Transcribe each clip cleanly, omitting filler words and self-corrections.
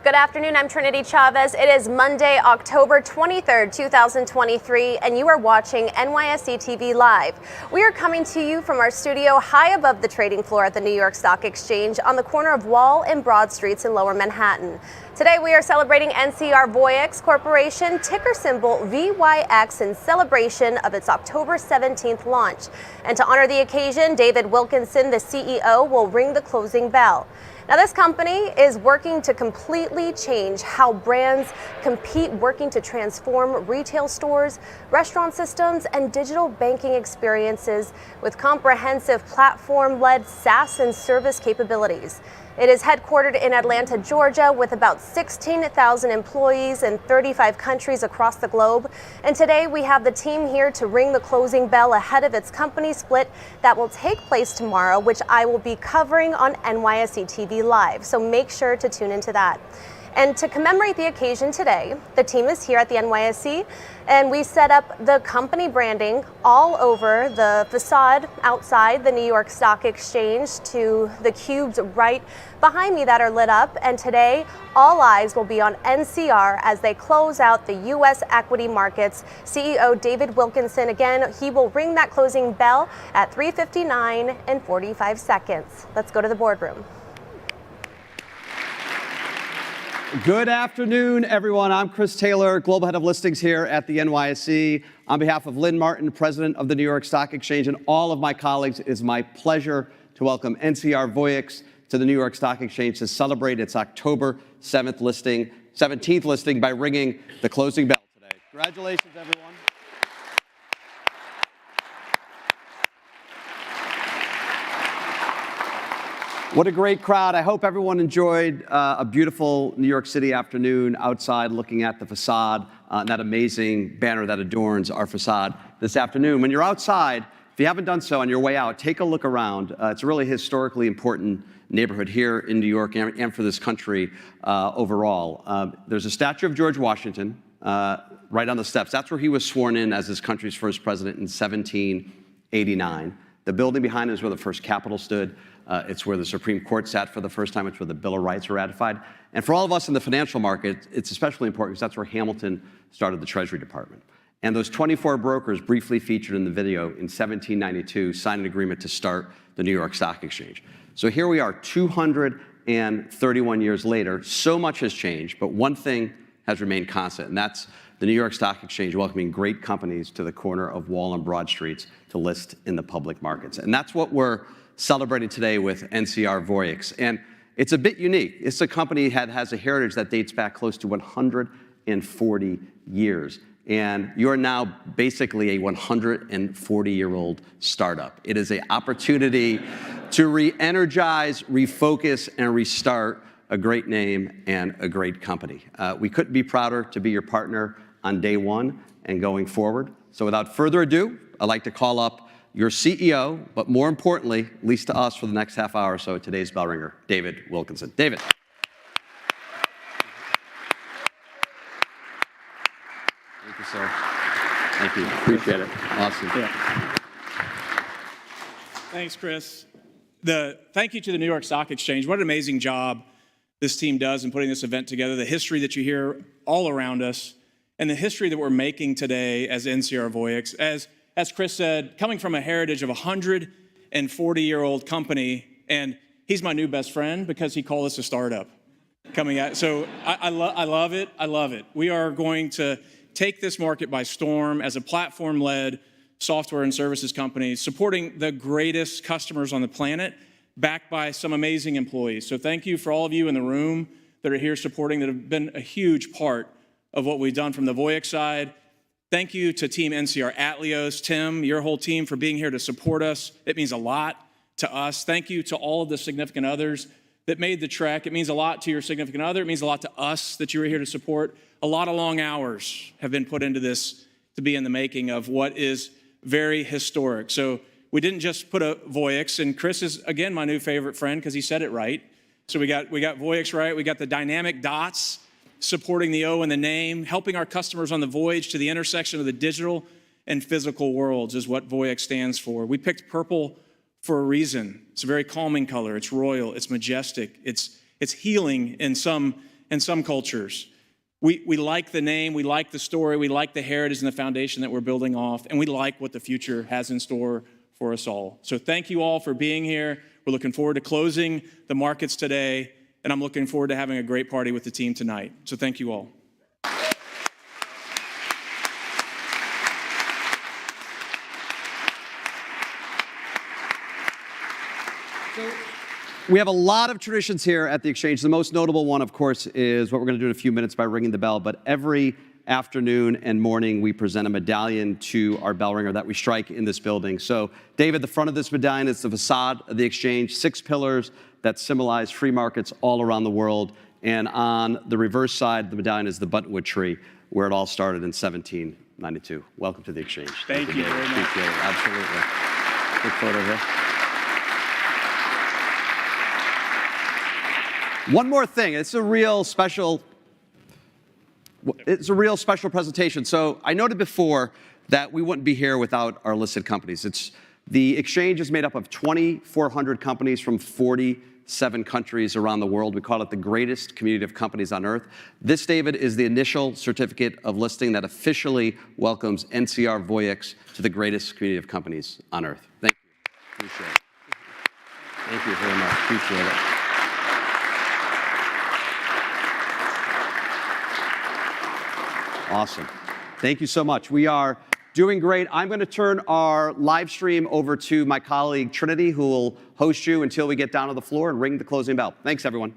Good afternoon, I'm Trinity Chavez. It is Monday, October 23rd, 2023, and you are watching NYSE TV Live. We are coming to you from our studio high above the trading floor at the New York Stock Exchange on the corner of Wall and Broad Streets in Lower Manhattan. Today we are celebrating NCR Voyix Corporation, ticker symbol VYX, in celebration of its October 17th launch. And to honor the occasion, David Wilkinson, the CEO, will ring the closing bell. Now, this company is working to completely change how brands compete, working to transform retail stores, restaurant systems, and digital banking experiences with comprehensive platform-led SaaS and service capabilities. It is headquartered in Atlanta, Georgia, with about 16,000 employees in 35 countries across the globe. And today we have the team here to ring the closing bell ahead of its company split that will take place tomorrow, which I will be covering on NYSE TV Live. So make sure to tune into that. And to commemorate the occasion today, the team is here at the NYSE, and we set up the company branding all over the facade outside the New York Stock Exchange to the cubes right behind me that are lit up. And today, all eyes will be on NCR as they close out the U.S. equity markets. CEO David Wilkinson, again, he will ring that closing bell at 3:59 and 45 seconds. Let's go to the boardroom. Good afternoon, everyone. I'm Chris Taylor, Global Head of Listings here at the NYSE. On behalf of Lynn Martin, President of the New York Stock Exchange, and all of my colleagues, it is my pleasure to welcome NCR Voyix to the New York Stock Exchange to celebrate its October 17th listing by ringing the closing bell today. Congratulations, everyone. What a great crowd. I hope everyone enjoyed a beautiful New York City afternoon outside looking at the facade, that amazing banner that adorns our facade this afternoon. When you're outside, if you haven't done so on your way out, take a look around. It's a really historically important neighborhood here in New York and for this country overall. There's a statue of George Washington right on the steps. That's where he was sworn in as this country's first president in 1789. The building behind it is where the first Capitol stood. It's where the Supreme Court sat for the first time. It's where the Bill of Rights were ratified. And for all of us in the financial market, it's especially important because that's where Hamilton started the Treasury Department. And those 24 brokers briefly featured in the video in 1792 signed an agreement to start the New York Stock Exchange. So here we are 231 years later. So much has changed, but one thing has remained constant, and that's the New York Stock Exchange welcoming great companies to the corner of Wall and Broad Streets to list in the public markets. And that's what we're celebrating today with NCR Voyix. And it's a bit unique. It's a company that has a heritage that dates back close to 140 years. And you're now basically a 140-year-old startup. It is an opportunity to re-energize, refocus, and restart a great name and a great company. We couldn't be prouder to be your partner on day one and going forward. So without further ado, I'd like to call up your CEO, but more importantly, at least to us for the next half hour or so, today's bell ringer, David Wilkinson. David. Thank you, sir. Thank you. Appreciate it. Awesome. Yeah. Thanks, Chris. Thank you to the New York Stock Exchange. What an amazing job this team does in putting this event together, the history that you hear all around us, and the history that we're making today as NCR Voyix. As Chris said, coming from a heritage of a 140-year-old company, and he's my new best friend because he called us a startup coming out. So I love it. I love it. We are going to take this market by storm as a platform-led software and services company, supporting the greatest customers on the planet, backed by some amazing employees. So thank you for all of you in the room that are here supporting, that have been a huge part of what we've done from the Voyix side. Thank you to Team NCR Atleos, Tim, your whole team for being here to support us. It means a lot to us. Thank you to all of the significant others that made the trek. It means a lot to your significant other. It means a lot to us that you were here to support. A lot of long hours have been put into this to be in the making of what is very historic. So we didn't just put a Voyix, and Chris is, again, my new favorite friend because he said it right. So we got Voyix right. We got the dynamic dots supporting the O in the name, helping our customers on the voyage to the intersection of the digital and physical worlds is what Voyix stands for. We picked purple for a reason. It's a very calming color. It's royal. It's majestic. It's healing in some and some cultures. We like the name, we like the story, we like the heritage and the foundation that we're building off, and we like what the future has in store for us all. So thank you all for being here. We're looking forward to closing the markets today, and I'm looking forward to having a great party with the team tonight. So thank you all. We have a lot of traditions here at the Exchange. The most notable one, of course, is what we're going to do in a few minutes by ringing the bell. But every afternoon and morning, we present a medallion to our bell ringer that we strike in this building. So, David, the front of this medallion is the facade of the Exchange, 6 pillars that symbolize free markets all around the world. And on the reverse side of the medallion is the buttonwood tree, where it all started in 1792. Welcome to the Exchange. Thank you very much. Appreciate it. Absolutely. Good photo here. One more thing, it's a real special presentation. So I noted before that we wouldn't be here without our listed companies. The Exchange is made up of 2,400 companies from 47 countries around the world. We call it the greatest community of companies on earth. This, David, is the initial certificate of listing that officially welcomes NCR Voyix to the greatest community of companies on earth. Thank you. Appreciate it. Thank you very much. Appreciate it. Awesome. Thank you so much. We are doing great. I'm going to turn our live stream over to my colleague Trinity, who will host you until we get down to the floor and ring the closing bell. Thanks, everyone.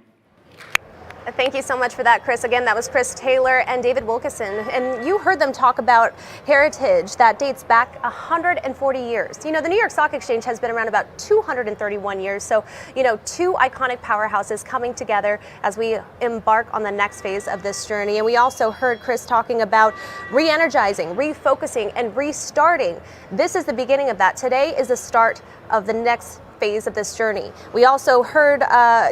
Thank you so much for that, Chris. Again, that was Chris Taylor and David Wilkinson. And you heard them talk about heritage that dates back 140 years. You know, the New York Stock Exchange has been around about 231 years. So, you know, 2 iconic powerhouses coming together as we embark on the next phase of this journey. And we also heard Chris talking about re-energizing, refocusing, and restarting. This is the beginning of that. Today is the start of the next phase of this journey. We also heard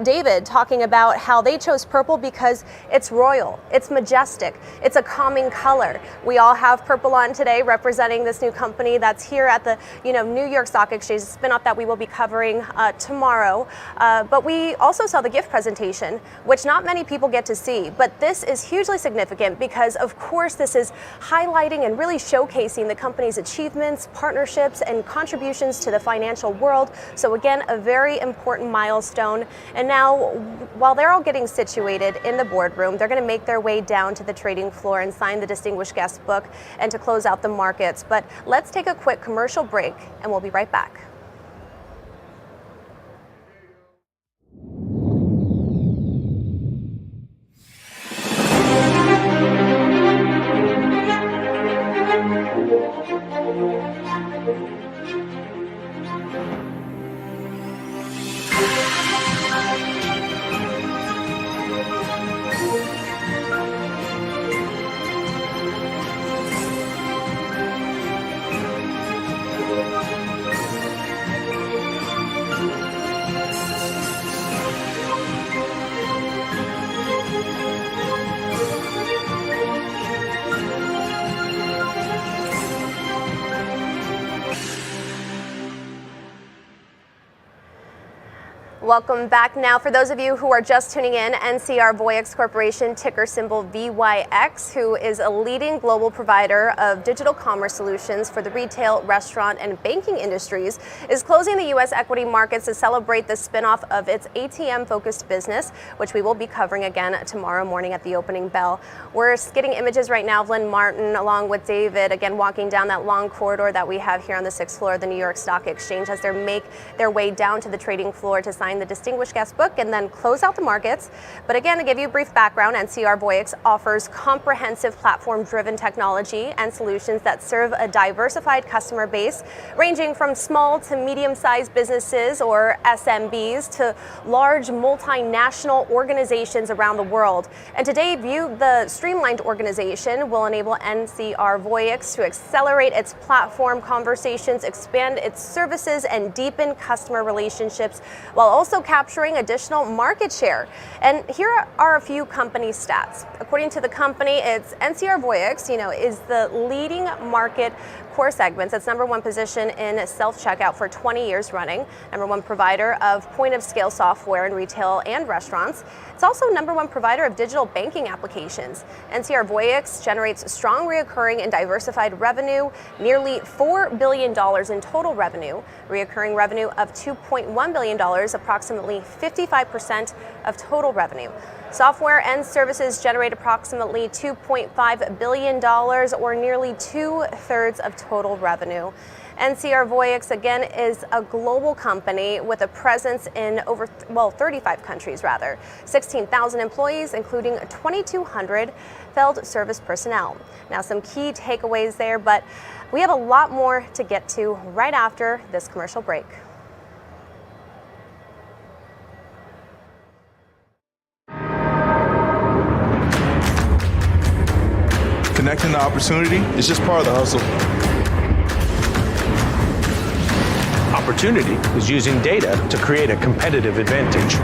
David talking about how they chose purple because it's royal, it's majestic, it's a calming color. We all have purple on today, representing this new company that's here at the New York Stock Exchange, a spin-off that we will be covering tomorrow. But we also saw the gift presentation, which not many people get to see. But this is hugely significant because, of course, this is highlighting and really showcasing the company's achievements, partnerships, and contributions to the financial world. So again, a very important milestone. And now, while they're all getting situated in the boardroom, they're going to make their way down to the trading floor and sign the distinguished guest book and to close out the markets. But let's take a quick commercial break and we'll be right back. Welcome back. Now, for those of you who are just tuning in, NCR Voyix Corporation, ticker symbol VYX, who is a leading global provider of digital commerce solutions for the retail, restaurant, and banking industries, is closing the U.S. equity markets to celebrate the spinoff of its ATM-focused business, which we will be covering again tomorrow morning at the opening bell. We're getting images right now of Lynn Martin along with David, again walking down that long corridor that we have here on the 6th floor of the New York Stock Exchange as they make their way down to the trading floor to sign the distinguished guest book and then close out the markets. But again, to give you a brief background, NCR Voyix offers comprehensive platform-driven technology and solutions that serve a diversified customer base, ranging from small to medium-sized businesses or SMBs to large multinational organizations around the world. And today, the streamlined organization will enable NCR Voyix to accelerate its platform conversations, expand its services, and deepen customer relationships, while also also capturing additional market share. And here are a few company stats. According to the company, it's NCR Voyix, is the leading market core segments. It's #1 position in self-checkout for 20 years running, #1 provider of point-of-scale software in retail and restaurants. It's also #1 provider of digital banking applications. NCR Voyix generates strong reoccurring and diversified revenue, nearly $4 billion in total revenue, reoccurring revenue of $2.1 billion, approximately 55% of total revenue. Software and services generate approximately $2.5 billion, or nearly 2/3 of total revenue. NCR Voyix, again, is a global company with a presence in 35 countries, 16,000 employees, including 2,200 field service personnel. Now, some key takeaways there, but we have a lot more to get to right after this commercial break. Connecting to opportunity is just part of the hustle. Opportunity is using data to create a competitive advantage.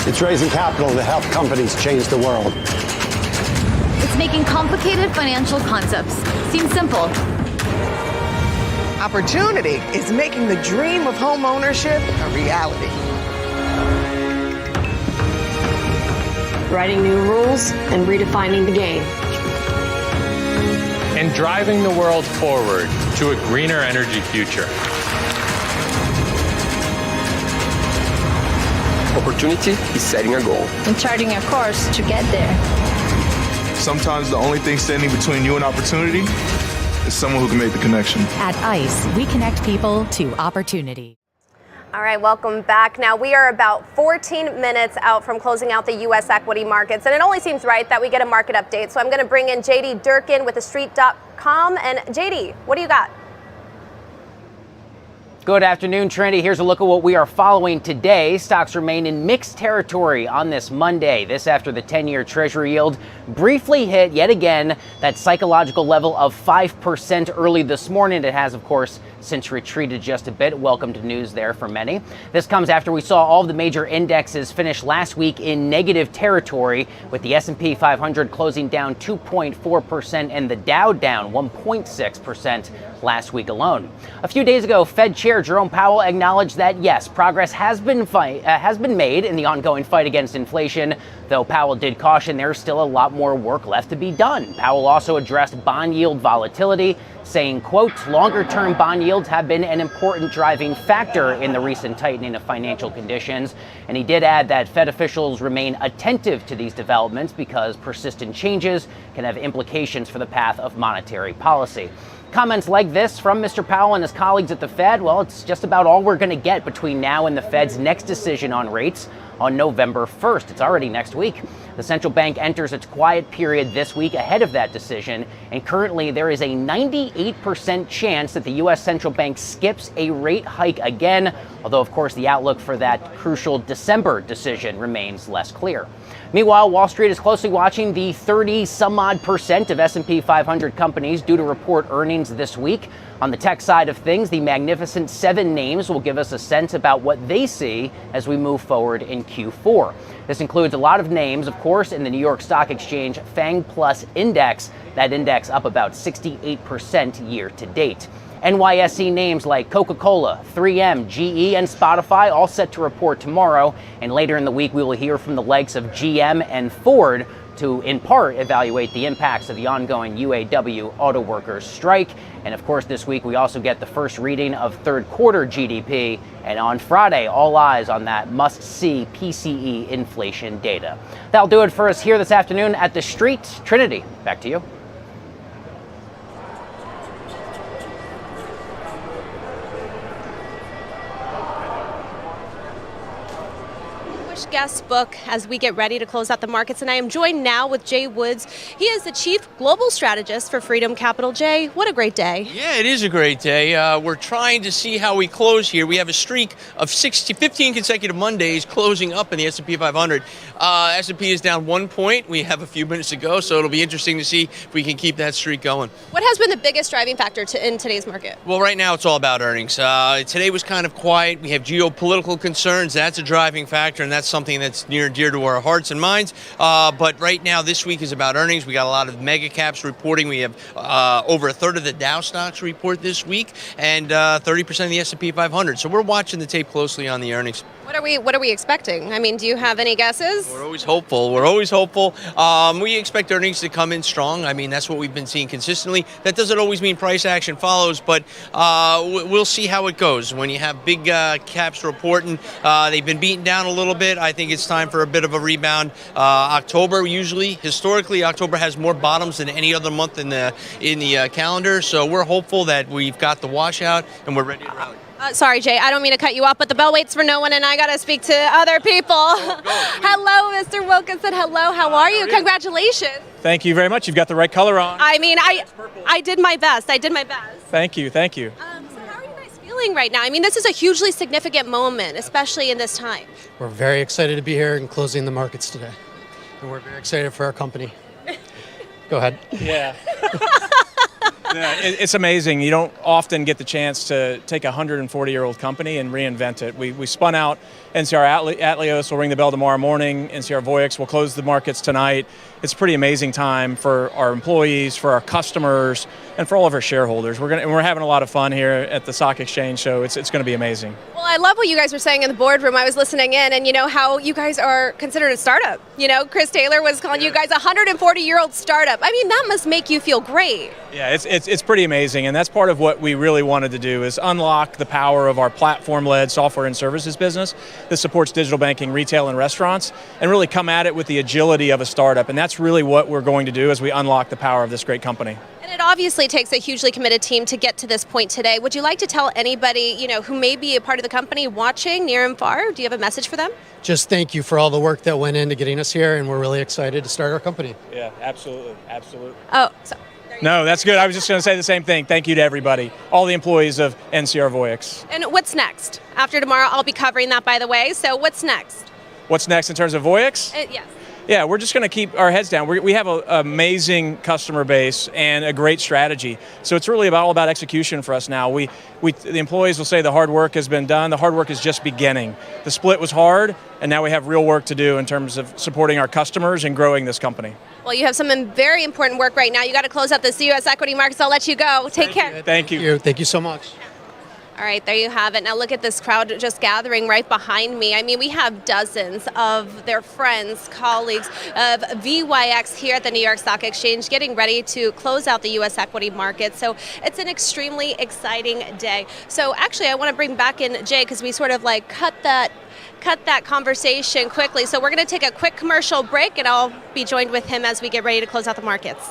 It's raising capital to help companies change the world. It's making complicated financial concepts seem simple. Opportunity is making the dream of home ownership a reality. Writing new rules and redefining the game. And driving the world forward to a greener energy future. Opportunity is setting a goal. And charting a course to get there. Sometimes the only thing standing between you and opportunity is someone who can make the connection. At ICE, we connect people to opportunity. All right, welcome back. Now, we are about 14 minutes out from closing out the U.S. equity markets, and it only seems right that we get a market update. So I'm going to bring in JD Durkin with TheStreet.com. And JD, what do you got? Good afternoon, Trinity. Here's a look at what we are following today. Stocks remain in mixed territory on this Monday. This after the 10-year Treasury yield briefly hit yet again that psychological level of 5% early this morning. It has, of course, since retreated just a bit. Welcomed news there for many. This comes after we saw all of the major indexes finish last week in negative territory, with the S&P 500 closing down 2.4% and the Dow down 1.6% last week alone. A few days ago, Fed Chair Jerome Powell acknowledged that yes, progress has been made in the ongoing fight against inflation, though Powell did caution there's still a lot more work left to be done. Powell also addressed bond yield volatility, saying, quote, longer-term bond yields have been an important driving factor in the recent tightening of financial conditions. And he did add that Fed officials remain attentive to these developments because persistent changes can have implications for the path of monetary policy. Comments like this from Mr. Powell and his colleagues at the Fed, well, it's just about all we're going to get between now and the Fed's next decision on rates on November 1st. It's already next week. The central bank enters its quiet period this week ahead of that decision, and currently there is a 98% chance that the U.S. central bank skips a rate hike again, although of course the outlook for that crucial December decision remains less clear. Meanwhile, Wall Street is closely watching the 30-some-odd% of S&P 500 companies due to report earnings this week. On the tech side of things, the Magnificent Seven names will give us a sense about what they see as we move forward in Q4. This includes a lot of names, of course, in the New York Stock Exchange FANG Plus Index. That index up about 68% year to date. NYSE names like Coca-Cola, 3M, GE, and Spotify all set to report tomorrow. And later in the week, we will hear from the likes of GM and Ford to, in part, evaluate the impacts of the ongoing UAW auto workers strike. And of course, this week, we also get the first reading of third quarter GDP. And on Friday, all eyes on that must-see PCE inflation data. That'll do it for us here this afternoon at The Street. Trinity, back to you. distinguished guest book as we get ready to close out the markets. And I am joined now with Jay Woods. He is the Chief Global Strategist for Freedom Capital. Jay, what a great day. Yeah, it is a great day. We're trying to see how we close here. We have a streak of 15 consecutive Mondays closing up in the S&P 500. S&P is down 1 point. We have a few minutes to go, so it'll be interesting to see if we can keep that streak going. What has been the biggest driving factor in today's market? Well, right now it's all about earnings. Today was kind of quiet. We have geopolitical concerns. That's a driving factor, and that's something that's near and dear to our hearts and minds. But right now, this week is about earnings. We got a lot of mega caps reporting. We have over a third of the Dow stocks report this week, and 30% of the S&P 500. So we're watching the tape closely on the earnings. What are we expecting? I mean, do you have any guesses? We're always hopeful. We expect earnings to come in strong. I mean, that's what we've been seeing consistently. That doesn't always mean price action follows, but we'll see how it goes. When you have big caps reporting, they've been beaten down a little bit. I think it's time for a bit of a rebound. Historically, October has more bottoms than any other month in the calendar. So we're hopeful that we've got the washout and we're ready to rally. Sorry, Jay, I don't mean to cut you off, but the bell waits for no one, and I got to speak to other people. Hello, Mr. Wilkinson. Hello, how are you? Congratulations. Thank you very much. You've got the right color on. I mean, I did my best. Thank you. So how are you guys feeling right now? I mean, this is a hugely significant moment, especially in this time. We're very excited to be here and closing the markets today. And we're very excited for our company. Go ahead. Yeah. It's amazing. You don't often get the chance to take a 140-year-old company and reinvent it. We spun out NCR Atleos. Will ring the bell tomorrow morning. NCR Voyix will close the markets tonight. It's a pretty amazing time for our employees, for our customers, and for all of our shareholders. We're having a lot of fun here at the stock exchange, so it's going to be amazing. Well, I love what you guys were saying in the boardroom. I was listening in, and you know how you guys are considered a startup. You know, Chris Taylor was calling you guys a 140-year-old startup. I mean, that must make you feel great. Yeah, it's pretty amazing, and that's part of what we really wanted to do is unlock the power of our platform-led software and services business that supports digital banking, retail, and restaurants, and really come at it with the agility of a startup. And that's really what we're going to do as we unlock the power of this great company. And it obviously takes a hugely committed team to get to this point today. Would you like to tell anybody, who may be a part of the company watching near and far? Do you have a message for them? Just thank you for all the work that went into getting us here, and we're really excited to start our company. Yeah, absolutely. Oh, sorry. No, that's good. I was just going to say the same thing. Thank you to everybody, all the employees of NCR Voyix. And what's next? After tomorrow, I'll be covering that, by the way. So what's next? What's next in terms of Voyix? Yes. Yeah, we're just going to keep our heads down. We have an amazing customer base and a great strategy. So it's really all about execution for us now. The employees will say the hard work has been done. The hard work is just beginning. The split was hard, and now we have real work to do in terms of supporting our customers and growing this company. Well, you have some very important work right now. You got to close out the U.S. equity markets. I'll let you go. Take care. Thank you. Thank you so much. All right, there you have it. Now look at this crowd just gathering right behind me. I mean, we have dozens of their friends, colleagues of VYX here at the New York Stock Exchange getting ready to close out the U.S. equity market. So it's an extremely exciting day. So actually, I want to bring back in Jay because we sort of like cut that conversation quickly. So we're going to take a quick commercial break, and I'll be joined with him as we get ready to close out the markets.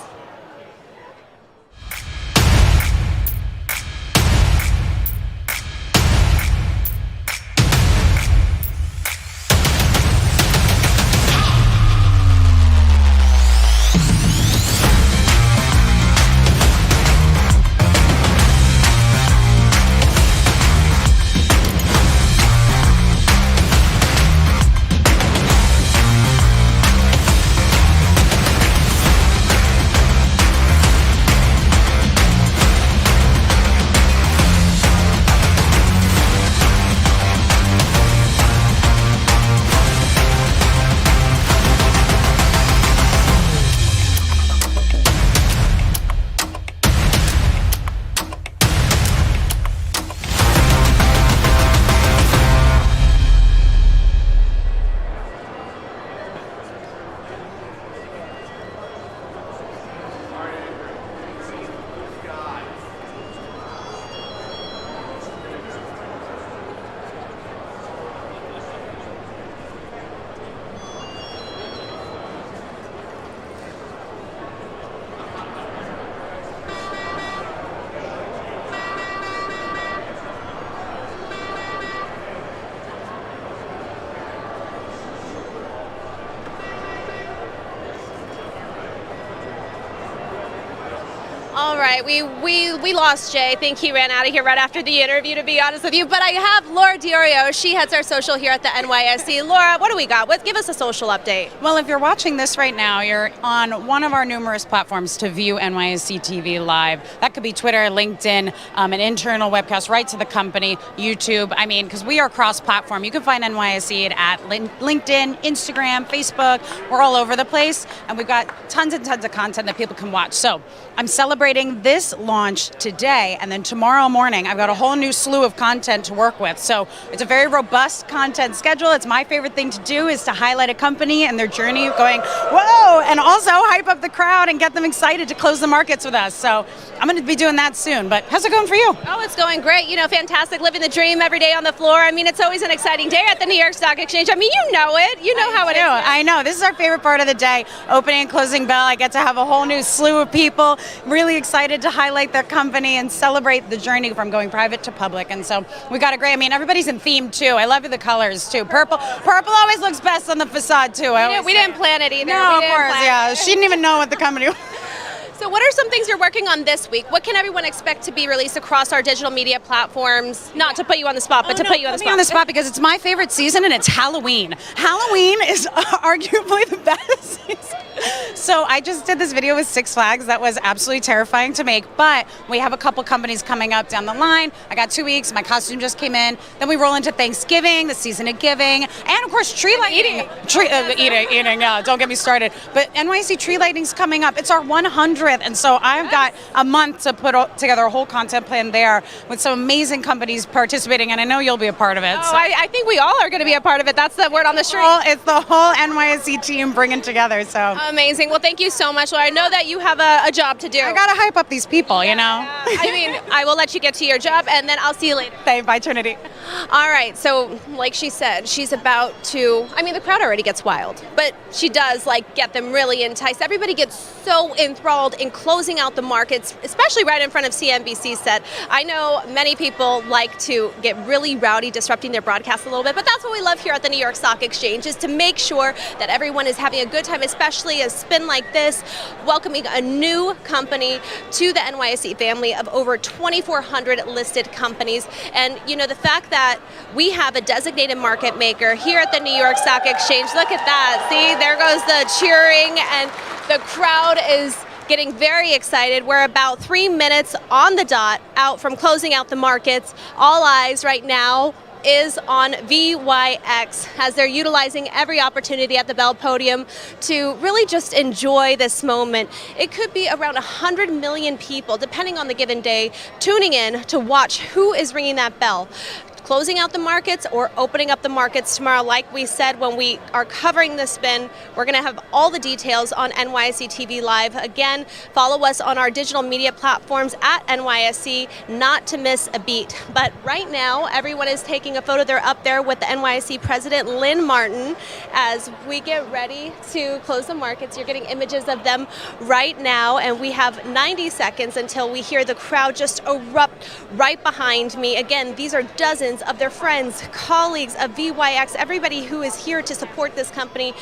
right. We lost Jay. I think he ran out of here right after the interview, to be honest with you. But I have Laura Diorio. She heads our social here at the NYSE. Laura, what do we got? Give us a social update. Well, if you're watching this right now, you're on one of our numerous platforms to view NYSE TV live. That could be Twitter, LinkedIn, an internal webcast right to the company, YouTube. I mean, because we are cross-platform. You can find NYSE at LinkedIn, Instagram, Facebook. We're all over the place. And we've got tons and tons of content that people can watch. So I'm celebrating this launch today, and then tomorrow morning I've got a whole new slew of content to work with. So it's a very robust content schedule. It's my favorite thing to do is to highlight a company and their journey of going, whoa, and also hype up the crowd and get them excited to close the markets with us. So I'm going to be doing that soon. But how's it going for you? Oh, it's going great. You know, fantastic. Living the dream every day on the floor. I mean, it's always an exciting day at the New York Stock Exchange. I mean, you know it. You know how it is. I know. This is our favorite part of the day. Opening and closing bell. I get to have a whole new slew of people really excited to highlight their company and celebrate the journey from going private to public. And so we got a great, I mean, everybody's in theme too. I love the colors too. Purple always looks best on the facade too. We didn't plan it either. No, of course, yeah. She didn't even know what the company was. So what are some things you're working on this week? What can everyone expect to be released across our digital media platforms? Not to put you on the spot, but to put you on the spot. Put me on the spot because it's my favorite season and it's Halloween. Halloween is arguably the best season. So I just did this video with Six Flags that was absolutely terrifying to make, but we have a couple companies coming up down the line. I got 2 weeks, my costume just came in. Then we roll into Thanksgiving, the season of giving, and of course tree lighting. Eating, yeah, don't get me started. But NYSE tree lighting's coming up. It's our 100th, and so I've got a month to put together a whole content plan there with some amazing companies participating, and I know you'll be a part of it. Oh, so. I think we all are going to be a part of it. That's the word on the street. It's the whole NYSE team bringing together, so. Amazing. Well, thank you so much, Laura. I know that you have a job to do. I got to hype up these people, you know. I mean, I will let you get to your job, and then I'll see you later. Bye, Trinity. All right, so like she said, she's about to, I mean, the crowd already gets wild, but she does get them really enticed. Everybody gets so enthralled in closing out the markets, especially right in front of CNBC's set. I know many people like to get really rowdy, disrupting their broadcast a little bit, but that's what we love here at the New York Stock Exchange, is to make sure that everyone is having a good time, especially a spin like this, welcoming a new company to the NYSE family of over 2,400 listed companies. And you know, the fact that we have a designated market maker here at the New York Stock Exchange, look at that. See, there goes the cheering, and the crowd is getting very excited. We're about 3 minutes on the dot out from closing out the markets. All eyes right now is on VYX as they're utilizing every opportunity at the Bell Podium to really just enjoy this moment. It could be around 100 million people, depending on the given day, tuning in to watch who is ringing that bell, closing out the markets or opening up the markets tomorrow. Like we said, when we are covering the spin, we're going to have all the details on NYSE TV Live. Again, follow us on our digital media platforms at NYSE, not to miss a beat. But right now, everyone is taking a photo. They're up there with the NYSE president, Lynn Martin, as we get ready to close the markets. You're getting images of them right now, and we have 90 seconds until we hear the crowd just erupt right behind me. Again, these are dozens of their friends, colleagues of VYX, everybody who is here to support this company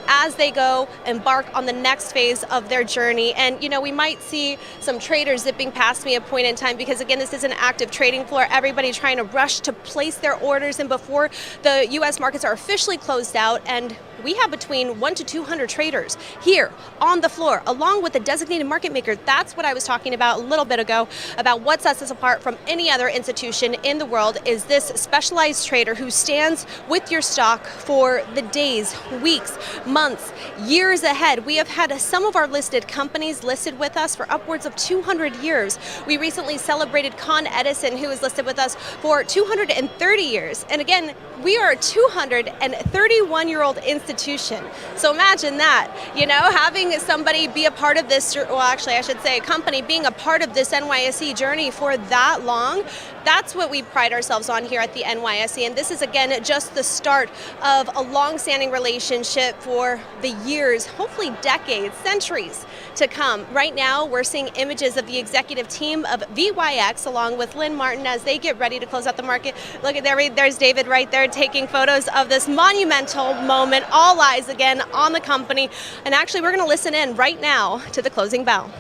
as they go embark on the next phase of their journey. And you know, we might see some traders zipping past me at a point in time because again, this is an active trading floor. Everybody trying to rush to place their orders and before the US markets are officially closed out, and we have between 100 to 200 traders here on the floor, along with the designated market maker. That's what I was talking about a little bit ago, about what sets us apart from any other institution in the world, is this specialized trader who stands with your stock for the days, weeks, months, years ahead. We have had some of our listed companies listed with us for upwards of 200 years. We recently celebrated Con Edison, who is listed with us for 230 years. And again, we are a 231-year-old institution. So imagine that, you know, having somebody be a part of this, well, actually, I should say a company being a part of this NYSE journey for that long. That's what we pride ourselves on here at the NYSE. And this is, again, just the start of a long-standing relationship for the years, hopefully decades, centuries to come. Right now, we're seeing images of the executive team of VYX along with Lynn Martin as they get ready to close out the market. Look at there, there's David right there taking photos of this monumental moment. All eyes again on the company. And actually, we're going to listen in right now to the closing bell.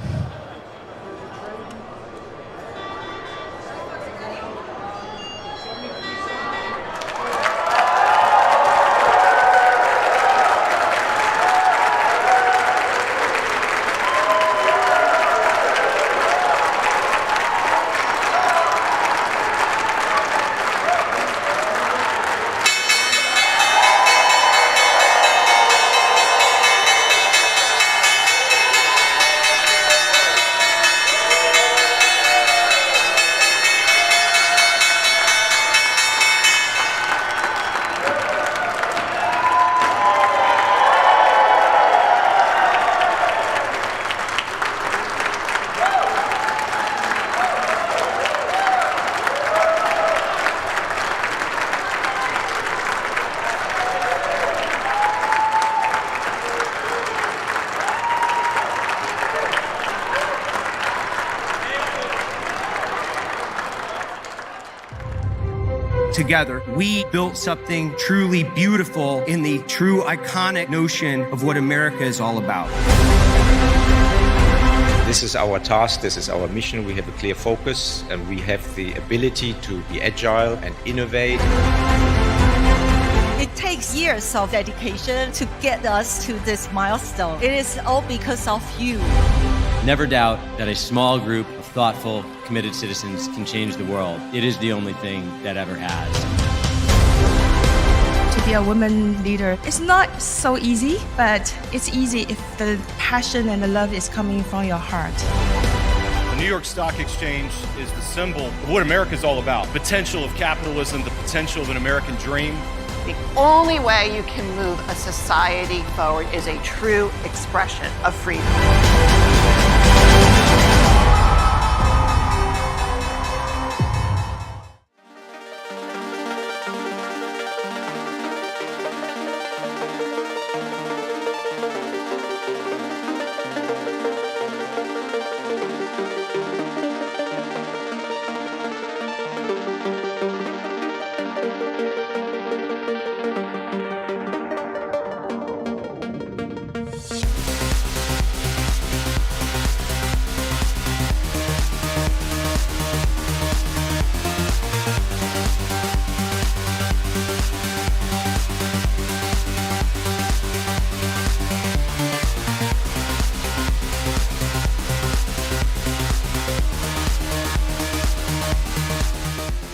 together, we built something truly beautiful in the true iconic notion of what America is all about. This is our task, this is our mission. We have a clear focus and we have the ability to be agile and innovate. It takes years of dedication to get us to this milestone. It is all because of you. Never doubt that a small group of thoughtful, committed citizens can change the world. It is the only thing that ever has. To be a woman leader, it's not so easy, but it's easy if the passion and the love is coming from your heart. The New York Stock Exchange is the symbol of what America is all about. Potential of capitalism, the potential of an American dream. The only way you can move a society forward is a true expression of freedom.